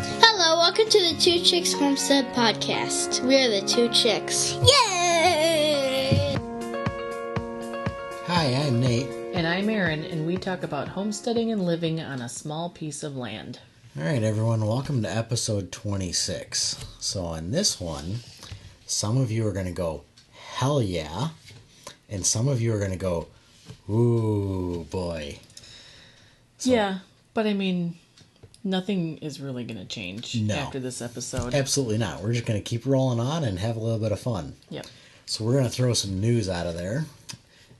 Hello, welcome to the Two Chicks Homestead Podcast. We are the Two Chicks. Yay! Hi, I'm Nate. And I'm Erin, and we talk about homesteading and living on a small piece of land. All right, everyone, welcome to episode 26. So on this one, some of you are going to go, hell yeah, and some of you are going to go, ooh, boy. So, yeah, but I mean, nothing is really going to change after this episode. Absolutely not. We're just going to keep rolling on and have a little bit of fun. Yep. So we're going to throw some news out of there.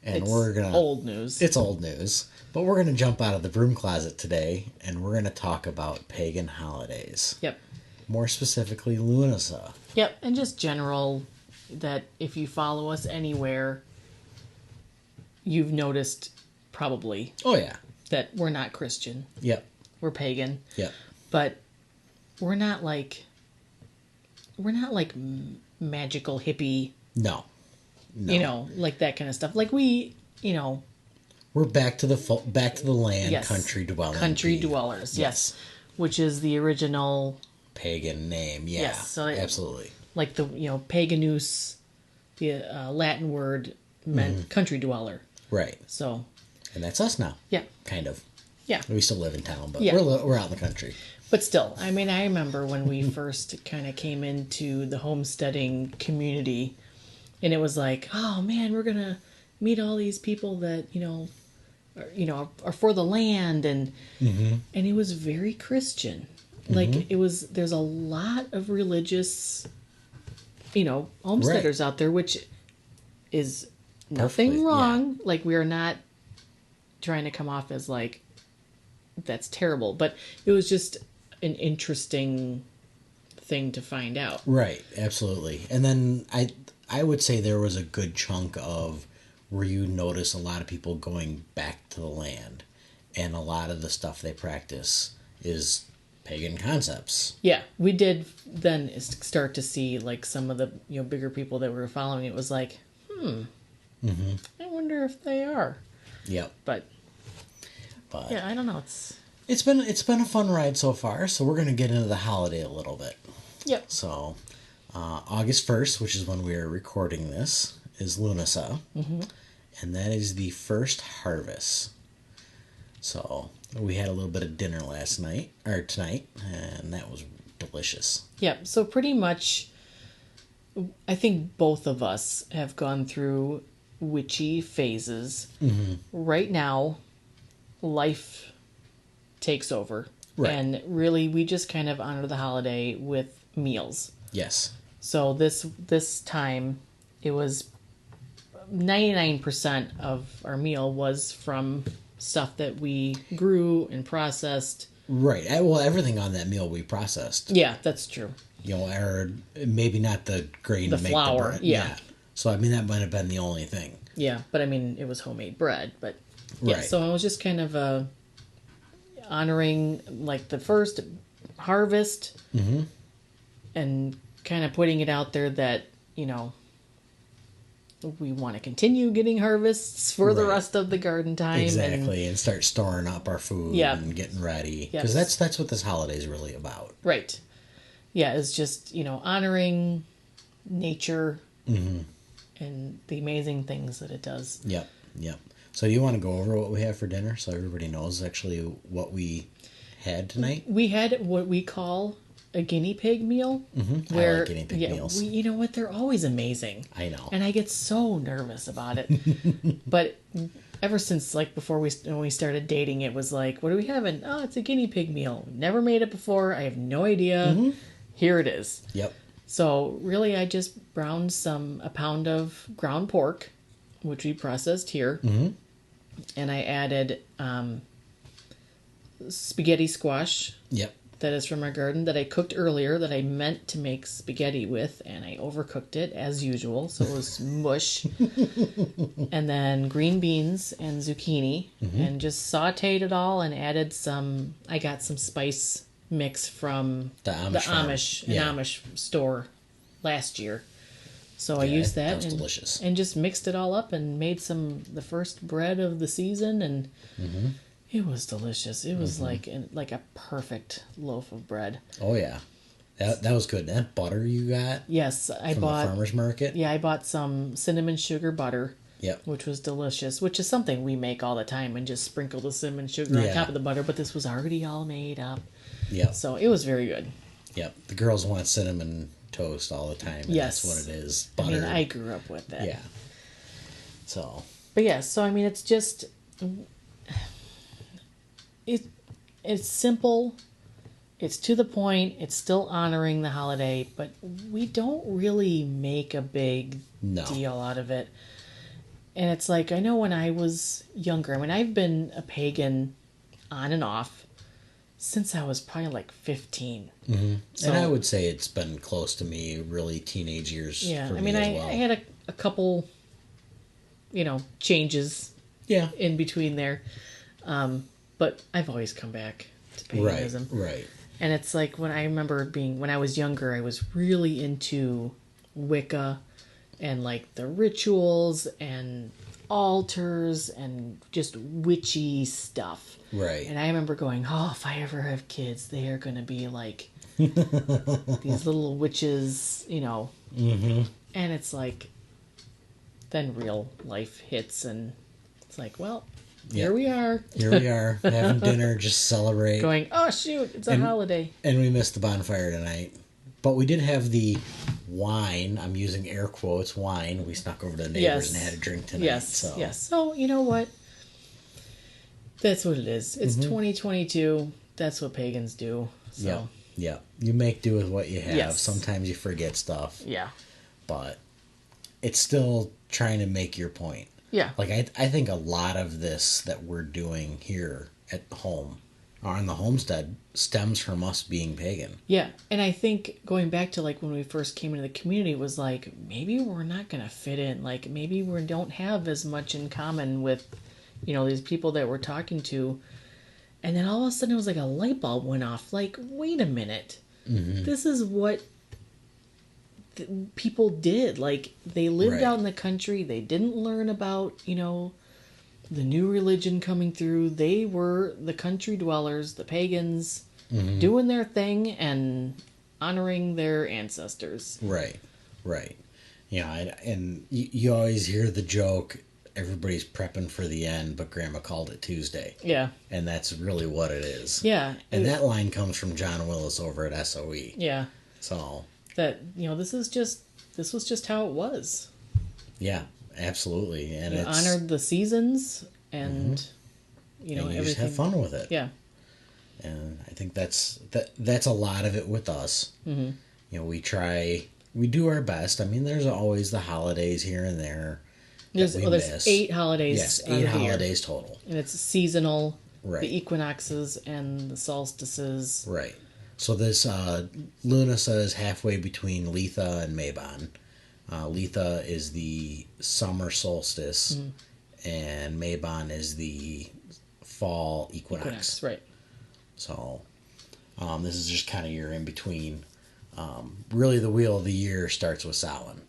And we're gonna old news. It's old news. But we're gonna jump out of the broom closet today and we're gonna talk about pagan holidays. Yep. More specifically Lunasa. Yep, and just general that if you follow us anywhere, you've noticed probably that we're not Christian. Yep. We're pagan. Yep. But we're not like magical hippie. No. You know, like that kind of stuff. Like we, you know, we're back to the land, yes. Country dwellers. Country dwellers, yes. Which is the original pagan name, yeah. Yes, so absolutely. Like the, paganus, the Latin word meant country dweller. Right. So. And that's us now. Yeah. Kind of. Yeah. We still live in town, but we're out in the country. But still, I mean, I remember when we first kind of came into the homesteading community. And it was like, oh man, we're gonna meet all these people that are for the land, and it was very Christian. Like there's a lot of religious, homesteaders out there, which is nothing wrong. Yeah. Like we are not trying to come off as like that's terrible, but it was just an interesting thing to find out. Right, absolutely. And then I would say there was a good chunk of where you notice a lot of people going back to the land, and a lot of the stuff they practice is pagan concepts. Yeah, we did then start to see like some of the bigger people that we were following. It was like, I wonder if they are. Yep. But yeah, I don't know. It's been a fun ride so far. So we're gonna get into the holiday a little bit. Yep. So. August 1st, which is when we are recording this, is Lunasa. And that is the first harvest. So we had a little bit of dinner tonight, and that was delicious. Yep. So pretty much, I think both of us have gone through witchy phases. Right now, life takes over. Right. And really, we just kind of honor the holiday with meals. Yes. So this time, it was 99% of our meal was from stuff that we grew and processed. Right. Well, everything on that meal we processed. Yeah, that's true. Or maybe not the grain to make flour, the bread. yeah. So, I mean, that might have been the only thing. Yeah, but I mean, it was homemade bread. But yeah, right. So it was just kind of honoring like the first harvest and kind of putting it out there that, we want to continue getting harvests for the rest of the garden time. Exactly, and start storing up our food and getting ready. Because that's what this holiday is really about. Right. Yeah, it's just, honoring nature and the amazing things that it does. Yep. So do you want to go over what we have for dinner so everybody knows actually what we had tonight? We had what we call a guinea pig meal. I like guinea pig meals. You know what? They're always amazing. I know. And I get so nervous about it. But ever since, like, when we started dating, it was like, what are we having? Oh, it's a guinea pig meal. Never made it before. I have no idea. Here it is. Yep. So, really, I just browned a pound of ground pork, which we processed here. And I added spaghetti squash. Yep. That is from our garden that I cooked earlier that I meant to make spaghetti with, and I overcooked it as usual, so it was mush. And then green beans and zucchini, and just sauteed it all and added I got some spice mix from the Amish store last year. So I used that was delicious. And just mixed it all up and made the first bread of the season, and It was delicious. It was like a perfect loaf of bread. Oh yeah, that was good. That butter you got Yes, I from bought. the farmer's market. Yeah, I bought some cinnamon sugar butter. Yep. Which was delicious, which is something we make all the time and just sprinkle the cinnamon sugar on Yeah. top of the butter, but this was already all made up. Yep. So it was very good. Yep. The girls want cinnamon toast all the time. And Yes. That's what it is. I Butter. mean, I grew up with that. Yeah. So. But yeah, so I mean, it's just it's simple. It's to the point. It's still honoring the holiday, but we don't really make a big No. deal out of it. And it's like, I know when I was younger, I mean, I've been a pagan on and off since I was probably like 15. Mm-hmm. So, and I would say it's been close to me, really teenage years. yeah, For I me mean, as well. I had a couple, changes Yeah. in between there. But I've always come back to paganism. Right. And it's like when I remember when I was younger, I was really into Wicca and like the rituals and altars and just witchy stuff. Right. And I remember going, oh, if I ever have kids, they are going to be like these little witches, Mm-hmm. And it's like, then real life hits and it's like, well, here we are. Here we are having dinner, just celebrate. Going, oh, shoot, it's a holiday. And we missed the bonfire tonight. But we did have the wine. I'm using air quotes, wine. We snuck over to the neighbors and had a drink tonight. Yes. So, you know what? That's what it is. It's 2022. That's what pagans do. So. Yeah. You make do with what you have. Yes. Sometimes you forget stuff. Yeah. But it's still trying to make your point. Yeah. Like, I think a lot of this that we're doing here at home or on the homestead stems from us being pagan. Yeah. And I think going back to like when we first came into the community was like, maybe we're not going to fit in. Like maybe we don't have as much in common with, these people that we're talking to. And then all of a sudden it was like a light bulb went off. Like, wait a minute. Mm-hmm. This is what people did. Like they lived Right. out in the country. They didn't learn about, the new religion coming through. They were the country dwellers, the pagans, doing their thing and honoring their ancestors. Right. Yeah, and you always hear the joke, everybody's prepping for the end, but Grandma called it Tuesday. Yeah. And that's really what it is. Yeah. And that line comes from John Willis over at SOE. Yeah. So. That, this was just how it was. Yeah, absolutely. And You it's honored the seasons and, and you everything. just have fun with it. Yeah. And I think that's a lot of it with us. Mm-hmm. We do our best. I mean, there's always the holidays here and there. There's miss. 8 holidays. Yes, out 8 of the year. holidays total. And it's seasonal, Right. the equinoxes and the solstices. Right. So this Lunasa is halfway between Letha and Mabon. Letha is the summer solstice, and Mabon is the fall equinox. Right. So this is just kind of your in between. Really, the wheel of the year starts with Samhain.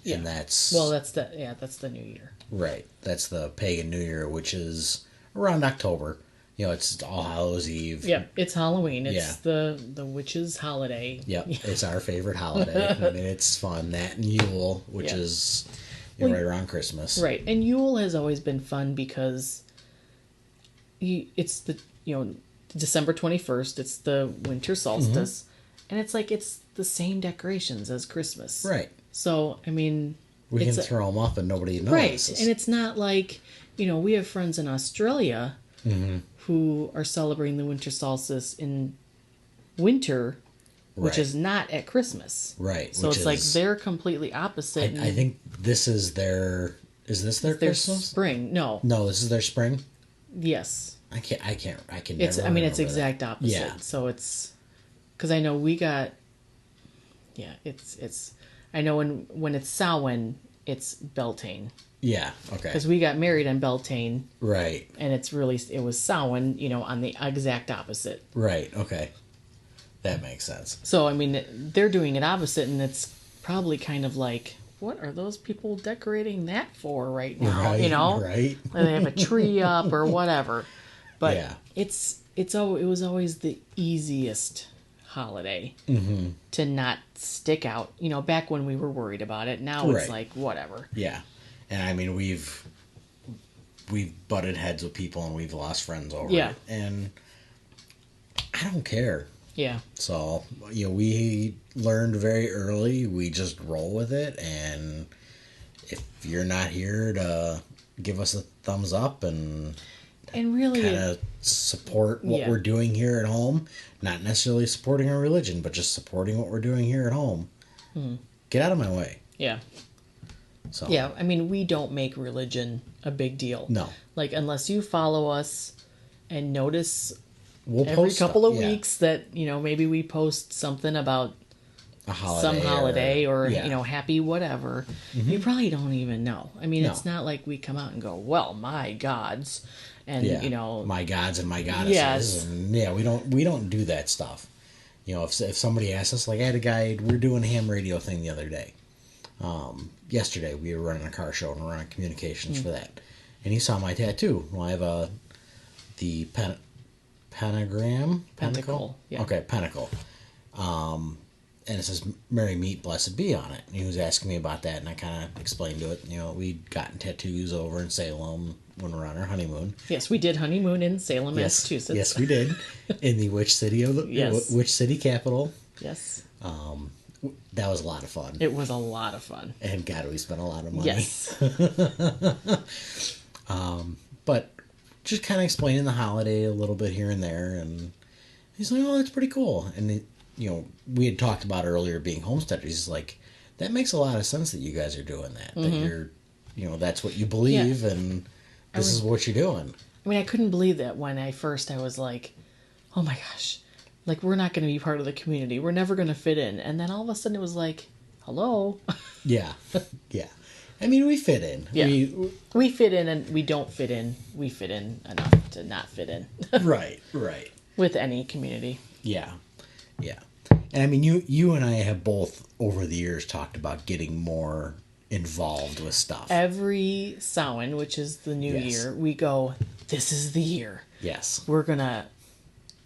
Yeah. And that's that's the new year. right. That's the pagan New Year, which is around October. It's All Hallows Eve. Yep, it's Halloween. It's Yeah. the witches' holiday. Yep, it's our favorite holiday. I mean, it's fun. That and Yule, which Yeah. is Well, right around Christmas. Right, and Yule has always been fun because it's the December 21st. It's the winter solstice, and it's like it's the same decorations as Christmas. Right. So I mean, We it's can throw them up and nobody knows. right, and it's not like we have friends in Australia who are celebrating the winter solstice in winter, which Right. is not at Christmas. Right. So which it's like is- they're completely opposite. I think this is their. Is this their their Christmas? spring. No. No, this is their spring. Yes. I can. It's. Never I mean, it's remember exact that. opposite. Yeah. So it's because I know we got. Yeah, it's. I know when it's Samhain, it's Beltane Yeah. Okay. because we got married on Beltane, Right. and it was Samhain, on the exact opposite. Right. Okay. That makes sense. So I mean, they're doing it opposite, and it's probably kind of like, what are those people decorating that for right now? Right. Right. Or they have a tree up or whatever. But Yeah. it was always the easiest holiday to not stick out. You know, back when we were worried about it. Now it's Right. like whatever. Yeah. And I mean, we've butted heads with people and we've lost friends over Yeah. it. And I don't care. Yeah. So, you know, we learned very early, we just roll with it. And if you're not here to give us a thumbs up and really kind of support what Yeah. we're doing here at home, not necessarily supporting our religion, but just supporting what we're doing here at home, get out of my way. yeah. So, Yeah, I mean, we don't make religion a big deal. No. Like, unless you follow us and notice we'll every post couple of stuff, yeah. weeks that, you know, maybe we post something about A holiday some holiday or yeah. you know, happy whatever. You probably don't even know. I mean, No. it's not like we come out and go, well, my gods, and, Yeah. you know. My gods and my goddesses. Yes. And yeah, we don't do that stuff. You know, if somebody asks us, like I had a guy, we were doing a ham radio thing the other day. Yesterday we were running a car show and we're running communications for that. And he saw my tattoo. Well, I have the pentagram? Pentacle, yeah. Okay, pentacle. And it says Merry Meet Blessed Be on it. And he was asking me about that and I kind of explained to it. You know, we'd gotten tattoos over in Salem when we were on our honeymoon. Yes, we did honeymoon in Salem, Yes, Massachusetts. yes, we did. In the which city Yes. which city capital? Yes. That was a lot of fun. It was a lot of fun. And God, we spent a lot of money. Yes. But just kind of explaining the holiday a little bit here and there, and he's like, "Oh, that's pretty cool." And you know, we had talked about earlier being homesteaders. He's like, "That makes a lot of sense that you guys are doing that. That you're, you know, that's what you believe, and this is what you're doing." I mean, I couldn't believe that when I was like, oh my gosh, like, we're not going to be part of the community. We're never going to fit in. And then all of a sudden it was like, hello. Yeah, yeah. I mean, we fit in. Yeah. We fit in and we don't fit in. We fit in enough to not fit in. Right. With any community. Yeah, yeah. And I mean, you and I have both over the years talked about getting more involved with stuff. Every Samhain, which is the new Yes. year, we go, this is the year. Yes. We're going to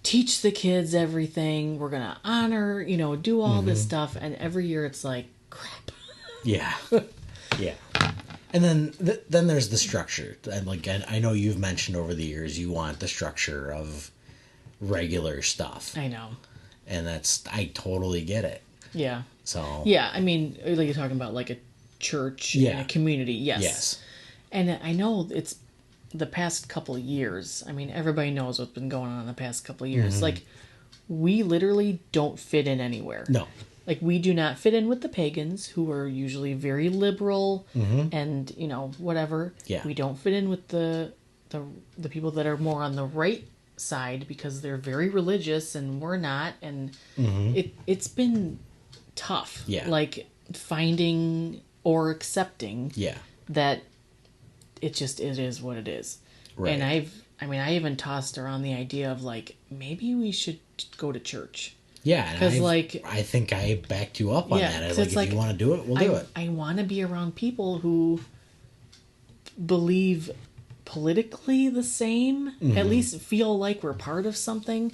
teach the kids everything. We're going to honor, you know, do all this stuff. And every year it's like, crap. Yeah. Yeah. And then there's the structure. And like I know you've mentioned over the years you want the structure of regular stuff. I know. And I totally get it. Yeah. So Yeah, I mean, like you're talking about like a church and Yeah. a community. Yes. Yes. And I know it's the past couple of years. I mean, everybody knows what's been going on the past couple of years. Like, we literally don't fit in anywhere. No. Like, we do not fit in with the pagans, who are usually very liberal and, you know, whatever. Yeah. We don't fit in with the people that are more on the right side because they're very religious and we're not. And it's been tough. Yeah. Like, finding or accepting Yeah. that it is what it is. Right. And I even tossed around the idea of like, maybe we should go to church. Yeah, and 'Cause, like- I think I backed you up on Yeah, that. I 'cause like, it's if like, you want to do it, we'll do it. I want to be around people who believe politically the same, at least feel like we're part of something.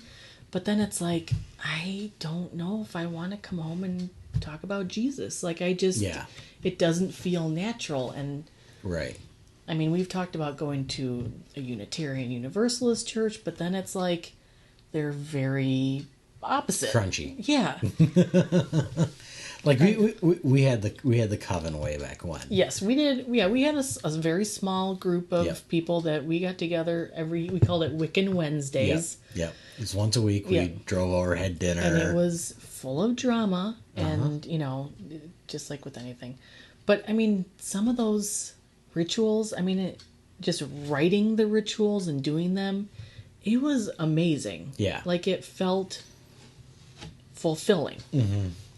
But then it's like, I don't know if I want to come home and talk about Jesus. Like, I just, Yeah. it doesn't feel natural. And Right. I mean, we've talked about going to a Unitarian Universalist church, but then it's like, they're very opposite. Crunchy. Yeah. Like we had the coven way back when. Yes, we did. Yeah, we had a very small group of Yep. people that we got together we called it Wiccan Wednesdays. Yep. It's once a week. We Yeah. drove over, had dinner. And it was full of drama and, you know, just like with anything. But, I mean, some of those rituals, I mean, just writing the rituals and doing them, it was amazing. Yeah. Like, it felt fulfilling.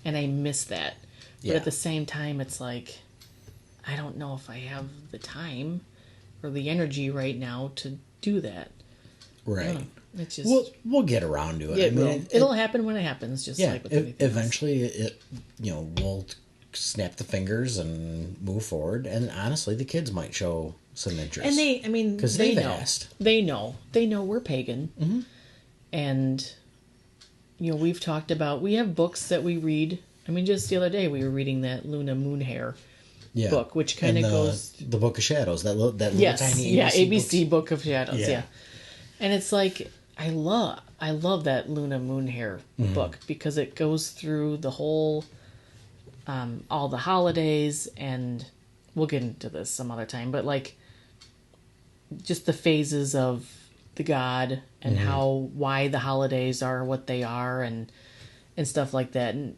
And I miss that. But Yeah. at the same time, it's like, I don't know if I have the time or the energy right now to do that. I Right. don't know. It's just... We'll get around to it. Yeah, I mean, will. It'll happen when it happens, just yeah. like with everything else. Eventually, we'll snap the fingers and move forward. And honestly, the kids might show some interest. And because they've know. asked. They know we're pagan. Mm-hmm. And, we've talked about, we have books that we read. I mean, just the other day we were reading that Luna Moonhair book, which kind of goes... The Book of Shadows, that little tiny ABC Book of Shadows, yeah. And it's like, I love that Luna Moonhair book, because it goes through the whole, all the holidays, and we'll get into this some other time, but like, just the phases of the god, and why the holidays are what they are, and stuff like that. And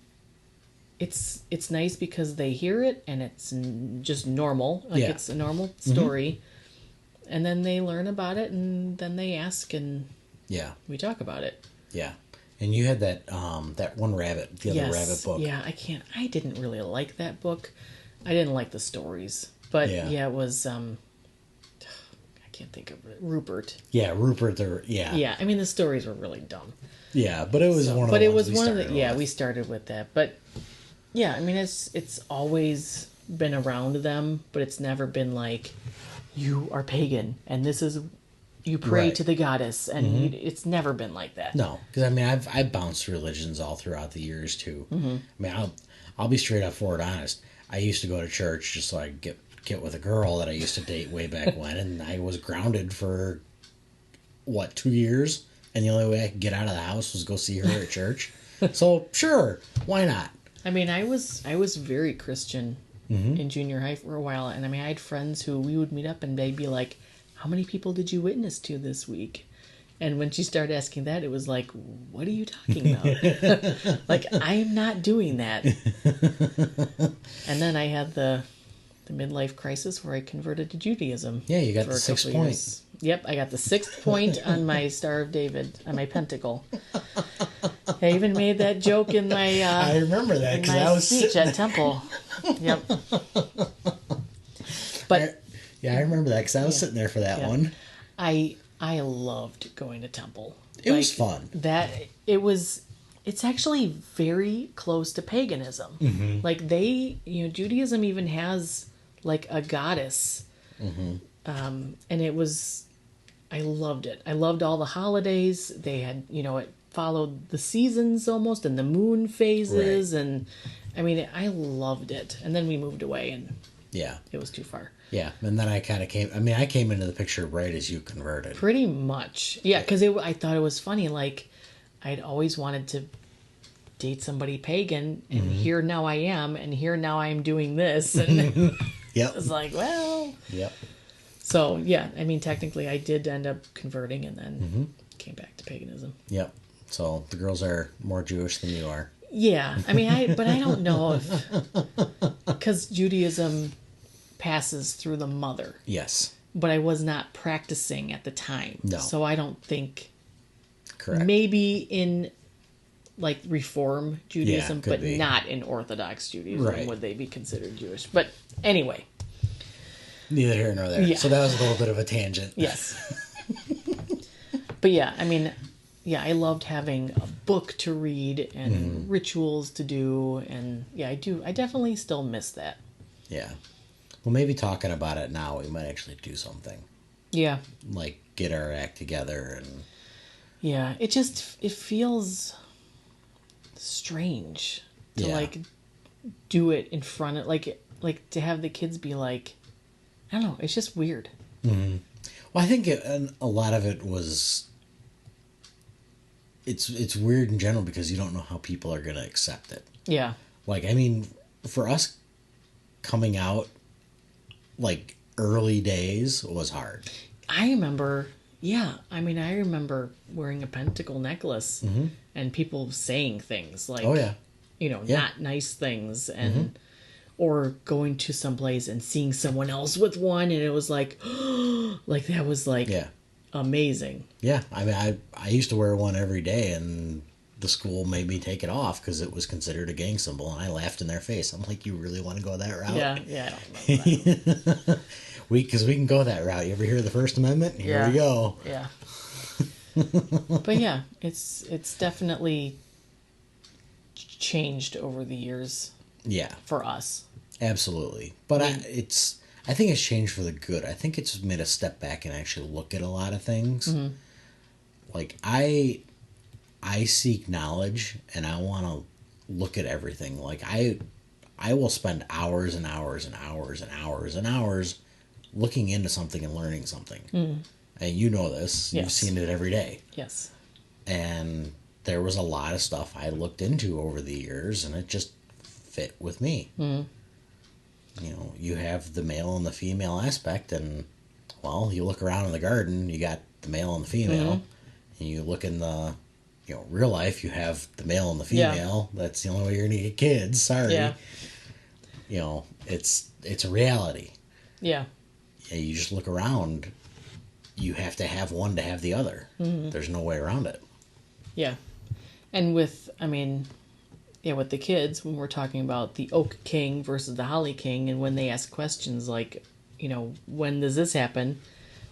it's nice because they hear it and it's just normal. It's a normal story. And then they learn about it, and then they ask, and we talk about it. Yeah. And you had that one rabbit, the other rabbit book. Yeah, I didn't really like that book. I didn't like the stories. But it was I can't think of it. Rupert. Yeah, Rupert. Yeah, I mean the stories were really dumb. Yeah, but it was one of the. But it was one of the. Yeah, we started with that. But yeah, I mean it's always been around them, but it's never been like, you are pagan and this is, you pray to the goddess, and it's never been like that. No, because I mean I've bounced religions all throughout the years too. I mean I'll be straight up forward honest. I used to go to church just so I could get with a girl that I used to date way back when, and I was grounded for 2 years, and the only way I could get out of the house was go see her at church. So sure, why not? I mean, I was very Christian in junior high for a while, and I mean I had friends who we would meet up and they'd be like, how many people did you witness to this week? And when she started asking that, it was like, what are you talking about? Like, I am not doing that. And then I had the midlife crisis where I converted to Judaism. Yeah, you got the 6th point. Years. Yep, I got the 6th point on my Star of David, on my pentacle. I even made that joke in my I remember that because I was speech at Temple. Yep. But I remember that because I was sitting there for that one. I loved going to Temple. It was fun. It's actually very close to paganism. Like Judaism even has like a goddess. And I loved it. I loved all the holidays. They had, it followed the seasons almost, and the moon phases. Right. And I mean, I loved it. And then we moved away, and it was too far. Yeah, and then I kind of I came into the picture right as you converted. Pretty much. Yeah, because I thought it was funny. Like, I'd always wanted to date somebody pagan, and here now I am, and here now I'm doing this. And yep. It's like, well. Yep. So, yeah, I mean, technically I did end up converting and then came back to paganism. Yep. So the girls are more Jewish than you are. Yeah. I mean, but I don't know if, because Judaism passes through the mother. Yes. But I was not practicing at the time. No. So I don't think. Correct. Maybe in like Reform Judaism, but be. Not in Orthodox Judaism right. would they be considered Jewish. But anyway. Neither here nor there. Yeah. So that was a little bit of a tangent. Yes. But yeah, I mean, I loved having a book to read and rituals to do. And yeah, I definitely still miss that. Yeah. Well, maybe talking about it now, we might actually do something. Yeah. Like get our act together and. Yeah, it feels strange to like do it in front of like to have the kids be like, I don't know, it's just weird. Mm-hmm. Well, I think a lot of it was. It's weird in general because you don't know how people are going to accept it. Yeah. Like, I mean, for us coming out, like, early days was hard. I remember wearing a pentacle necklace and people saying things like, not nice things, and or going to some place and seeing someone else with one, and it was like, like that was like amazing. Yeah, I mean, I used to wear one every day, and the school made me take it off because it was considered a gang symbol, and I laughed in their face. I'm like, you really want to go that route? Yeah, I don't know that. Because we can go that route. You ever hear of the First Amendment? Here we go. Yeah. But yeah, it's definitely changed over the years. Yeah. For us. Absolutely. But I think it's changed for the good. I think it's made us step back and actually look at a lot of things. Mm-hmm. Like I seek knowledge and I want to look at everything. Like I will spend hours and hours and hours and hours and hours looking into something and learning something. Mm. And you know this. Yes. You've seen it every day. Yes. And there was a lot of stuff I looked into over the years and it just fit with me. Mm. You know, you have the male and the female aspect, and well, you look around in the garden, you got the male and the female, and you look in the, real life, you have the male and the female. Yeah. That's the only way you're gonna get kids. Sorry. Yeah. It's a reality. Yeah. Yeah. You just look around. You have to have one to have the other. Mm-hmm. There's no way around it. Yeah, and with the kids, when we're talking about the Oak King versus the Holly King, and when they ask questions like, when does this happen?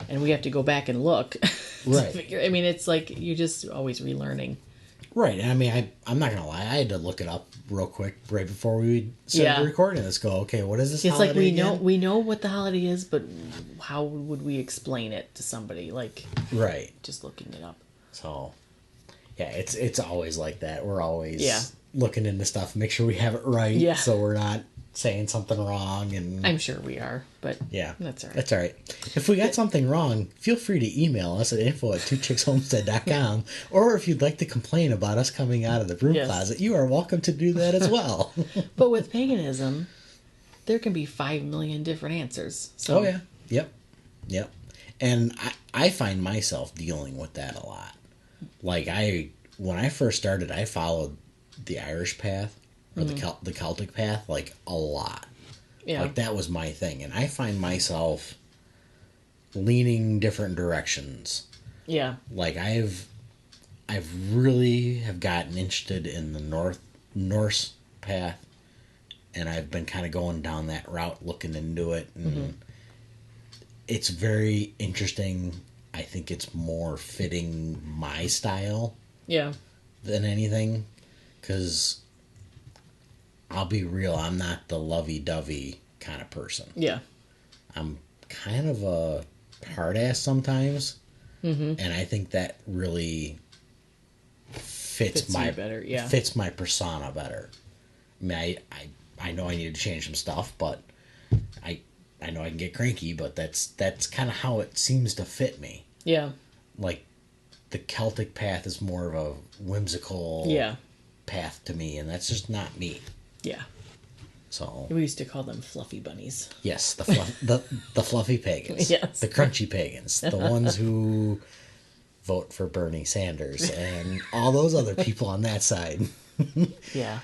And we have to go back and look. Right. It's like you're just always relearning. Right. And I'm not going to lie. I had to look it up real quick right before we started recording this. Go, okay, what is this holiday like we again? know what the holiday is, but how would we explain it to somebody? Like, right. Just looking it up. So, yeah, it's always like that. We're always looking into stuff, make sure we have it right, so we're not saying something wrong. And I'm sure we are, but that's all right. That's all right. If we got something wrong, feel free to email us at info@twochickshomestead.com, or if you'd like to complain about us coming out of the broom closet, you are welcome to do that as well. But with paganism, there can be 5 million different answers. So. Oh yeah, yep. And I find myself dealing with that a lot. Like when I first started, I followed the Irish path or the Celtic path like a lot. Yeah. Like that was my thing, and I find myself leaning different directions. Yeah. Like I've really have gotten interested in the Norse path, and I've been kind of going down that route, looking into it, and it's very interesting. I think it's more fitting my style. Yeah. Than anything, because I'll be real, I'm not the lovey-dovey kind of person. Yeah. I'm kind of a hard ass sometimes, and I think that really fits my persona better. I mean, I know I need to change some stuff, but I know I can get cranky, but that's kind of how it seems to fit me. Yeah. Like, the Celtic path is more of a whimsical path to me, and that's just not me. Yeah. So we used to call them fluffy bunnies. Yes, the fluffy pagans. Yes. The crunchy pagans. The ones who vote for Bernie Sanders and all those other people on that side. Yeah.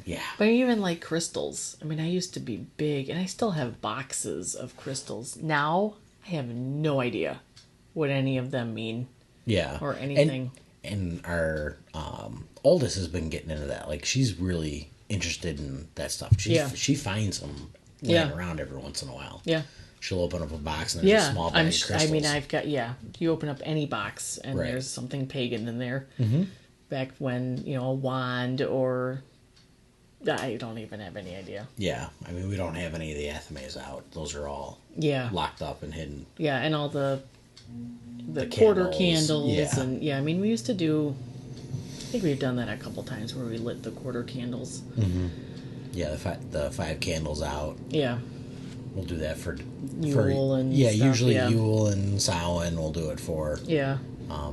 Yeah. But even like crystals. I mean, I used to be big, and I still have boxes of crystals. Now, I have no idea what any of them mean. Yeah. Or anything. And our oldest has been getting into that. Like, she's really interested in that stuff. She finds them laying around every once in a while. Yeah. She'll open up a box and there's a small bag of crystals. I mean, I've got, you open up any box and there's something pagan in there. Mm-hmm. Back when, a wand or... I don't even have any idea. Yeah. I mean, we don't have any of the Athames out. Those are all locked up and hidden. Yeah, and all the quarter candles. And I mean, we used to do... I think we've done that a couple times where we lit the quarter candles. Mm-hmm. Yeah, the 5 candles out. Yeah. We'll do that for Yule and stuff, usually Yule and Samhain we'll do it for. Yeah.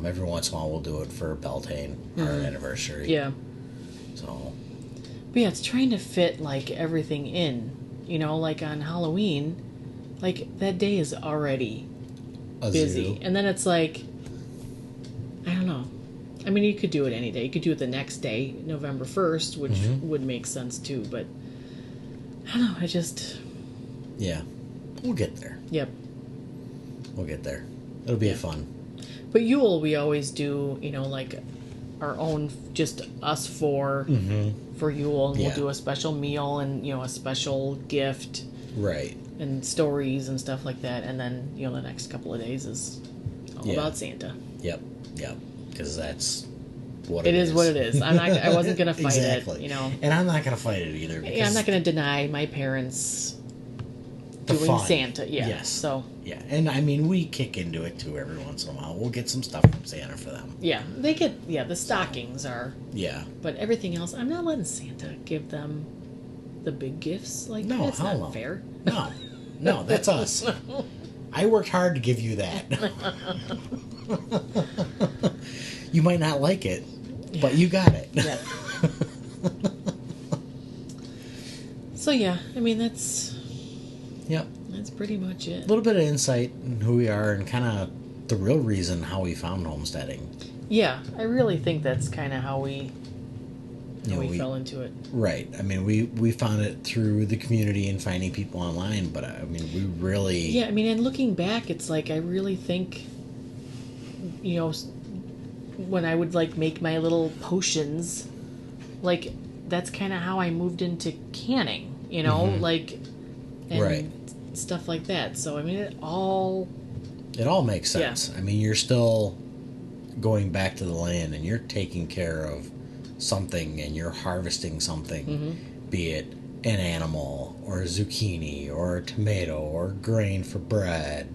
Every once in a while we'll do it for Beltane, our anniversary. Yeah. So. But yeah, it's trying to fit like everything in. Like on Halloween, like that day is already busy, and then it's like, I don't know. I mean, you could do it any day. You could do it the next day, November 1st, which would make sense too. But I don't know. I just... Yeah. We'll get there. Yep. We'll get there. It'll be fun. But Yule, we always do, like our own, just us for Yule. And we'll do a special meal and, a special gift. Right. And stories and stuff like that. And then, the next couple of days is all about Santa. Yep. Because that's what it is. It is what it is. I wasn't going to fight it, And I'm not going to fight it either. I'm not going to deny my parents doing fun. Santa. Yeah. Yes. So. Yeah, and I mean, we kick into it too every once in a while. We'll get some stuff from Santa for them. Yeah, they get, the stockings are. Yeah. But everything else, I'm not letting Santa give them the big gifts. Like, No, that's hell not no. fair. No, that's us. I worked hard to give you that. You might not like it, but you got it. Yeah. So, yeah, I mean, that's Yep. pretty much A it. little bit of insight in who we are and kind of the real reason how we found homesteading. Yeah, I really think that's kind of how we We fell into it. Right. I mean, we found it through the community and finding people online, but I mean, we really... Yeah, I mean, and looking back, it's like I really think, when I would like make my little potions, like that's kind of how I moved into canning, Mhm. like, and Right. stuff like that. So I mean, it all makes sense. I mean, you're still going back to the land and you're taking care of something and you're harvesting something, be it an animal or a zucchini or a tomato or grain for bread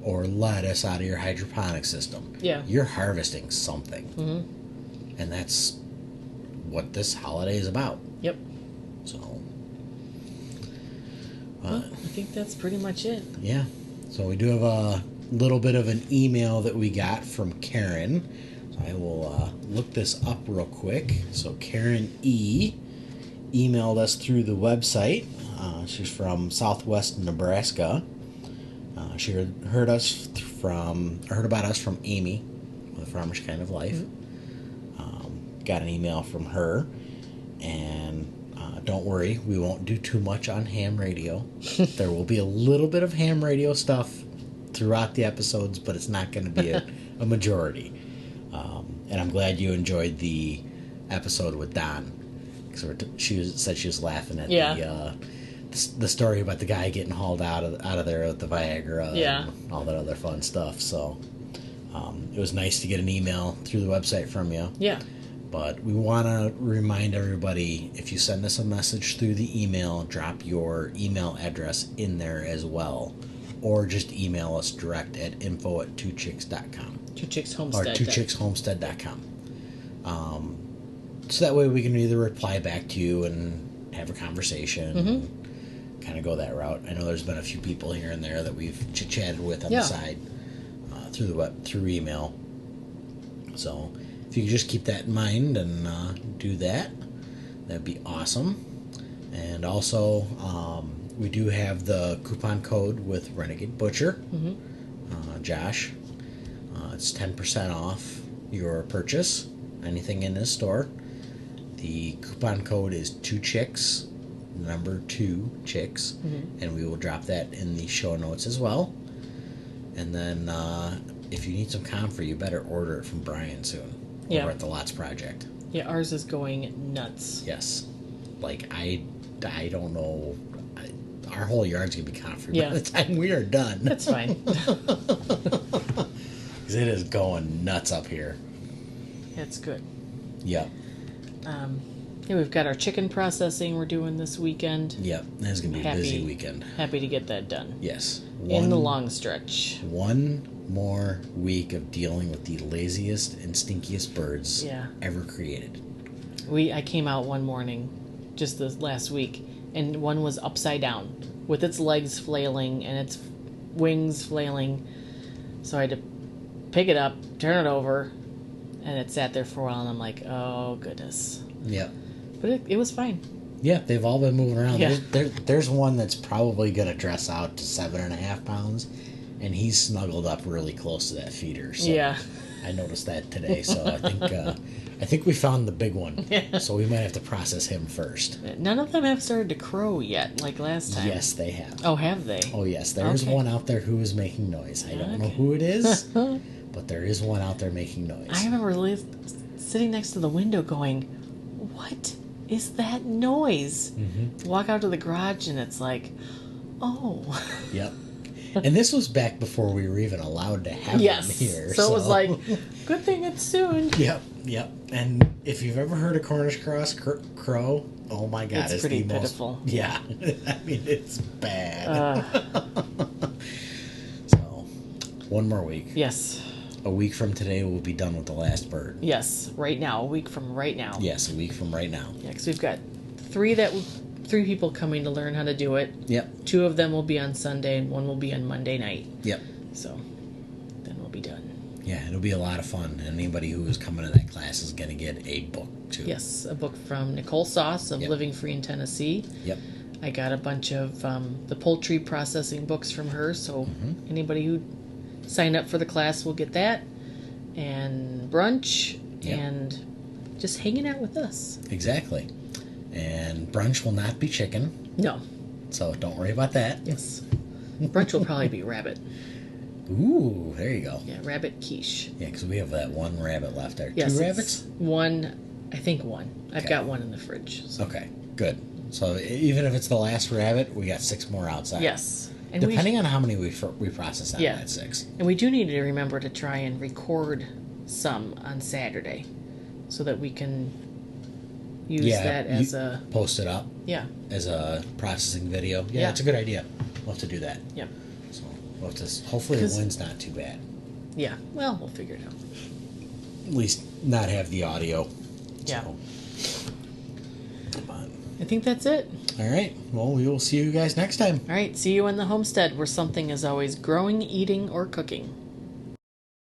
or lettuce out of your hydroponic system. Yeah. You're harvesting something. And that's what this holiday is about. Yep. So, Well, I think that's pretty much it. yeah. So we do have a little bit of an email that we got from Karen. So I will look this up real quick. So Karen E. emailed us through the website. She's from Southwest Nebraska. She heard about us from Amy, with Farmer's Kind of Life. Got an email from her, and don't worry, we won't do too much on ham radio. There will be a little bit of ham radio stuff throughout the episodes, but it's not going to be a majority. And I'm glad you enjoyed the episode with Don, because she said she was laughing at the story about the guy getting hauled out of there with the Viagra and all that other fun stuff. So it was nice to get an email through the website from you. Yeah. But we want to remind everybody, if you send us a message through the email, drop your email address in there as well. Or just email us direct at info@twochicks.com. Twochickshomestead. Or twochickshomestead.com. So that way we can either reply back to you and have a conversation and kind of go that route. I know there's been a few people here and there that we've chit-chatted with on the side through email. So if you could just keep that in mind and do that, that'd be awesome. And also, we do have the coupon code with Renegade Butcher, Josh. It's 10% off your purchase, anything in his store. The coupon code is 2chicks, number 2 chicks, and we will drop that in the show notes as well. And then if you need some comfort, you better order it from Brian soon. Over at the Lots Project. Yeah, ours is going nuts. Yes. Like, I don't know. Our whole yard's going to be comfort by the time we are done. That's fine. Because it is going nuts up here. It's good. Yep. Yeah, we've got our chicken processing we're doing this weekend. Yep. It's going to be a busy weekend. Happy to get that done. Yes. In the long stretch. One more week of dealing with the laziest and stinkiest birds ever created. I came out one morning, just this last week, and one was upside down, with its legs flailing and its wings flailing. So I had to pick it up, turn it over, and it sat there for a while, and I'm like, oh, goodness. Yep. But it was fine. Yeah, they've all been moving around. Yeah. There's one that's probably going to dress out to 7.5 pounds, and he's snuggled up really close to that feeder. So yeah. I noticed that today, so I think we found the big one. Yeah. So we might have to process him first. None of them have started to crow yet, like last time. Yes, they have. Oh, have they? Oh, yes. There's one out there who is making noise. I don't know who it is, but there is one out there making noise. I remember sitting next to the window going, what is that noise? Walk out to the garage and it's like, oh. Yep. And this was back before we were even allowed to have Yes. them here. So it was like, good thing it's soon. Yep. And if you've ever heard a Cornish cross crow, oh my God, It's pretty the pitiful. most. Yeah, I mean it's bad. So, one more week. Yes. A week from today, we'll be done with the last bird. Yes. Right now. A week from right now. Yes, a week from right now. Yeah, because we've got three people coming to learn how to do it. Yep. 2 of them will be on Sunday, and 1 will be on Monday night. Yep. So then we'll be done. Yeah, it'll be a lot of fun. Anybody who is coming to that class is going to get a book, too. Yes, a book from Nicole Sauce of Yep. Living Free in Tennessee. Yep. I got a bunch of the poultry processing books from her, so anybody who signed up for the class will get that. And brunch, Yep. and just hanging out with us. Exactly. And brunch will not be chicken, No. so don't worry about that. Yes. Brunch will probably be rabbit. Ooh, there you go. Yeah, rabbit quiche. Yeah, because we have that one rabbit left there. Yes, 2 it's rabbits? One, I think one. I've Okay. got one in the fridge. So. Okay, good. So even if it's the last rabbit, we got 6 more outside. Yes. And Depending on how many we process out Yeah. of that 6. And we do need to remember to try and record some on Saturday so that we can use that as a... Post it up Yeah. as a processing video. Yeah, Yeah. it's a good idea. We'll have to do that. Yep. So we'll have to, hopefully the 'Cause- wind's not too bad. Yeah. Well, we'll figure it out. At least not have the audio. Yeah. So. But, I think that's it. all right. Well, we will see you guys next time. All right. See you in the homestead where something is always growing, eating, or cooking.